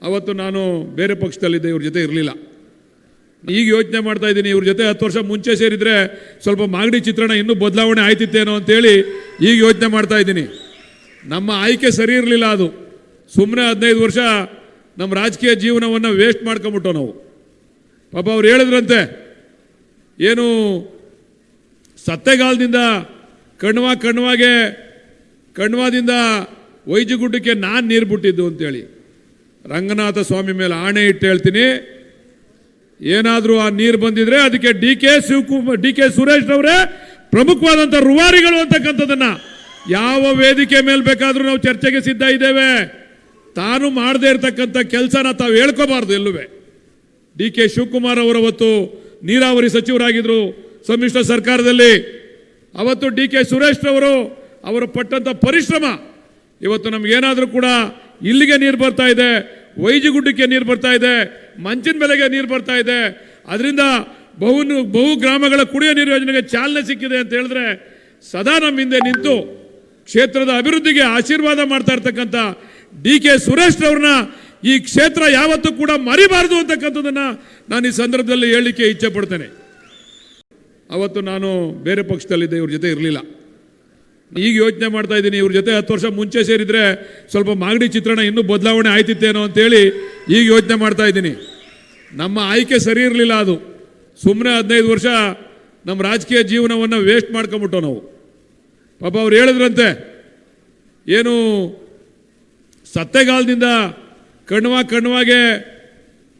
ಅವತ್ತು ನಾನು ಬೇರೆ ಪಕ್ಷದಲ್ಲಿದ್ದೆ, ಇವ್ರ ಜೊತೆ ಇರಲಿಲ್ಲ. ಈಗ ಯೋಚನೆ ಮಾಡ್ತಾ ಇದ್ದೀನಿ, ಇವ್ರ ಜೊತೆ 10 ವರ್ಷ ಮುಂಚೆ ಸೇರಿದರೆ ಸ್ವಲ್ಪ ಮಾಗಡಿ ಚಿತ್ರಣ ಇನ್ನೂ ಬದಲಾವಣೆ ಆಯ್ತಿತ್ತೇನೋ ಅಂತೇಳಿ ಈಗ ಯೋಚನೆ ಮಾಡ್ತಾ ಇದ್ದೀನಿ. ನಮ್ಮ ಆಯ್ಕೆ ಸರಿ ಇರಲಿಲ್ಲ. ಅದು ಸುಮ್ಮನೆ 15 ವರ್ಷ ನಮ್ಮ ರಾಜಕೀಯ ಜೀವನವನ್ನು ವೇಸ್ಟ್ ಮಾಡ್ಕೊಂಬಿಟ್ಟೋ ನಾವು. ಪಾಪ ಅವ್ರು ಹೇಳಿದ್ರಂತೆ, ಏನು ಸತ್ತೆಗಾಲದಿಂದ ಕಣ್ವಾದಿಂದ ವೈಜಗುಡ್ಡಕ್ಕೆ ನಾನು ನೀರು ಬಿಟ್ಟಿದ್ದು ಅಂತೇಳಿ. ರಂಗನಾಥ ಸ್ವಾಮಿ ಮೇಲೆ ಆಣೆ ಇಟ್ಟು ಹೇಳ್ತೀನಿ, ಏನಾದರೂ ಆ ನೀರು ಬಂದಿದ್ರೆ ಅದಕ್ಕೆ ಡಿ ಕೆ ಸುರೇಶ್ ಅವರೇ ಪ್ರಮುಖವಾದಂಥ ರೂವಾರಿಗಳು ಅಂತಕ್ಕಂಥದ್ದನ್ನ ಯಾವ ವೇದಿಕೆ ಮೇಲೆ ಬೇಕಾದರೂ ನಾವು ಚರ್ಚೆಗೆ ಸಿದ್ಧ ಇದ್ದೇವೆ. ತಾನು ಮಾಡದೇ ಇರತಕ್ಕಂಥ ಕೆಲಸನ ತಾವು ಹೇಳ್ಕೋಬಾರ್ದು ಎಲ್ಲುವೆ. ಡಿ ಕೆ ಶಿವಕುಮಾರ್ ಅವರು ಅವತ್ತು ನೀರಾವರಿ ಸಚಿವರಾಗಿದ್ದರು ಸಮ್ಮಿಶ್ರ ಸರ್ಕಾರದಲ್ಲಿ. ಅವತ್ತು ಡಿ ಕೆ ಸುರೇಶ್ ಅವರು ಪಟ್ಟಂಥ ಪರಿಶ್ರಮ ಇವತ್ತು ನಮಗೇನಾದರೂ ಕೂಡ ಇಲ್ಲಿಗೆ ನೀರು ಬರ್ತಾ ಇದೆ, ವೈಜಿಗುಡ್ಡಕ್ಕೆ ನೀರು ಬರ್ತಾ ಇದೆ, ಮಂಚಿನ ಬೆಲೆಗೆ ನೀರು ಬರ್ತಾ ಇದೆ. ಅದರಿಂದ ಬಹು ಗ್ರಾಮಗಳ ಕುಡಿಯೋ ನೀರು ಯೋಜನೆಗೆ ಚಾಲನೆ ಸಿಕ್ಕಿದೆ ಅಂತ ಹೇಳಿದ್ರೆ ಸದಾ ನಮ್ಮ ಹಿಂದೆ ನಿಂತು ಕ್ಷೇತ್ರದ ಅಭಿವೃದ್ಧಿಗೆ ಆಶೀರ್ವಾದ ಮಾಡ್ತಾ ಇರ್ತಕ್ಕಂಥ ಡಿ ಕೆ ಸುರೇಶ್ ಅವ್ರನ್ನ ಈ ಕ್ಷೇತ್ರ ಯಾವತ್ತೂ ಕೂಡ ಮರಿಬಾರದು ಅಂತಕ್ಕಂಥದ್ದನ್ನ ನಾನು ಈ ಸಂದರ್ಭದಲ್ಲಿ ಹೇಳಲಿಕ್ಕೆ ಇಚ್ಛೆ ಪಡ್ತೇನೆ. ಅವತ್ತು ನಾನು ಬೇರೆ ಪಕ್ಷದಲ್ಲಿದ್ದೆ, ಇವ್ರ ಜೊತೆ ಇರಲಿಲ್ಲ. ಈಗ ಯೋಚನೆ ಮಾಡ್ತಾ ಇದ್ದೀನಿ, ಇವ್ರ ಜೊತೆ 10 ವರ್ಷ ಮುಂಚೆ ಸೇರಿದರೆ ಸ್ವಲ್ಪ ಮಾಗಡಿ ಚಿತ್ರಣ ಇನ್ನೂ ಬದಲಾವಣೆ ಆಯ್ತಿತ್ತೇನೋ ಅಂತೇಳಿ ಈಗ ಯೋಚನೆ ಮಾಡ್ತಾ ಇದ್ದೀನಿ. ನಮ್ಮ ಆಯ್ಕೆ ಸರಿ ಇರಲಿಲ್ಲ. ಅದು ಸುಮ್ಮನೆ 15 ವರ್ಷ ನಮ್ಮ ರಾಜಕೀಯ ಜೀವನವನ್ನು ವೇಸ್ಟ್ ಮಾಡ್ಕೊಂಬಿಟ್ಟೋ ನಾವು. ಪಾಪ ಅವ್ರು ಹೇಳಿದ್ರಂತೆ, ಏನು ಸತ್ತೆಗಾಲದಿಂದ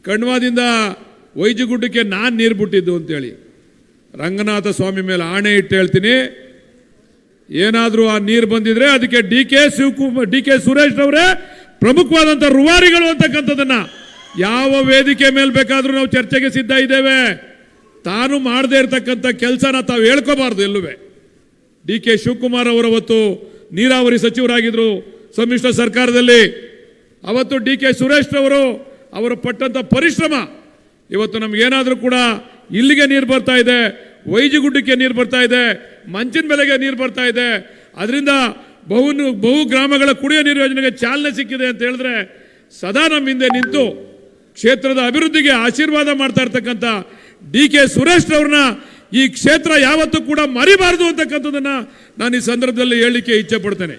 ಕಣ್ವಾದಿಂದ ವೈಜಗುಡ್ಡಕ್ಕೆ ನಾನು ನೀರು ಬಿಟ್ಟಿದ್ದು ಅಂತೇಳಿ. ರಂಗನಾಥ ಸ್ವಾಮಿ ಮೇಲೆ ಆಣೆ ಇಟ್ಟು ಹೇಳ್ತೀನಿ, ಏನಾದರೂ ಆ ನೀರು ಬಂದಿದ್ರೆ ಅದಕ್ಕೆ ಡಿ ಕೆ ಸುರೇಶ್ ಅವರೇ ಪ್ರಮುಖವಾದಂಥ ರೂವಾರಿಗಳು ಅಂತಕ್ಕಂಥದ್ದನ್ನ ಯಾವ ವೇದಿಕೆ ಮೇಲೆ ಬೇಕಾದರೂ ನಾವು ಚರ್ಚೆಗೆ ಸಿದ್ಧ ಇದ್ದೇವೆ. ತಾನು ಮಾಡದೇ ಇರತಕ್ಕಂಥ ಕೆಲಸನ ತಾವು ಹೇಳ್ಕೋಬಾರ್ದು ಎಲ್ಲುವೆ. ಡಿ ಕೆ ಶಿವಕುಮಾರ್ ಅವರು ಅವತ್ತು ನೀರಾವರಿ ಸಚಿವರಾಗಿದ್ದರು ಸಮ್ಮಿಶ್ರ ಸರ್ಕಾರದಲ್ಲಿ. ಅವತ್ತು ಡಿ ಕೆ ಸುರೇಶ್ ಅವರು ಪಟ್ಟಂಥ ಪರಿಶ್ರಮ ಇವತ್ತು ನಮಗೇನಾದರೂ ಕೂಡ ಇಲ್ಲಿಗೆ ನೀರು ಬರ್ತಾ ಇದೆ, ವೈಜಿಗುಡ್ಡಕ್ಕೆ ನೀರು ಬರ್ತಾ ಇದೆ, ಮಂಚಿನ ಬೆಲೆಗೆ ನೀರು ಬರ್ತಾ ಇದೆ. ಅದರಿಂದ ಬಹು ಗ್ರಾಮಗಳ ಕುಡಿಯೋ ನೀರು ಯೋಜನೆಗೆ ಚಾಲನೆ ಸಿಕ್ಕಿದೆ ಅಂತ ಹೇಳಿದ್ರೆ ಸದಾ ನಮ್ಮ ಹಿಂದೆ ನಿಂತು ಕ್ಷೇತ್ರದ ಅಭಿವೃದ್ಧಿಗೆ ಆಶೀರ್ವಾದ ಮಾಡ್ತಾ ಇರ್ತಕ್ಕಂಥ ಡಿ ಕೆ ಸುರೇಶ್ ಅವ್ರನ್ನ ಈ ಕ್ಷೇತ್ರ ಯಾವತ್ತೂ ಕೂಡ ಮರಿಬಾರದು ಅಂತಕ್ಕಂಥದ್ದನ್ನ ನಾನು ಈ ಸಂದರ್ಭದಲ್ಲಿ ಹೇಳಲಿಕ್ಕೆ ಇಚ್ಛೆ ಪಡ್ತೇನೆ.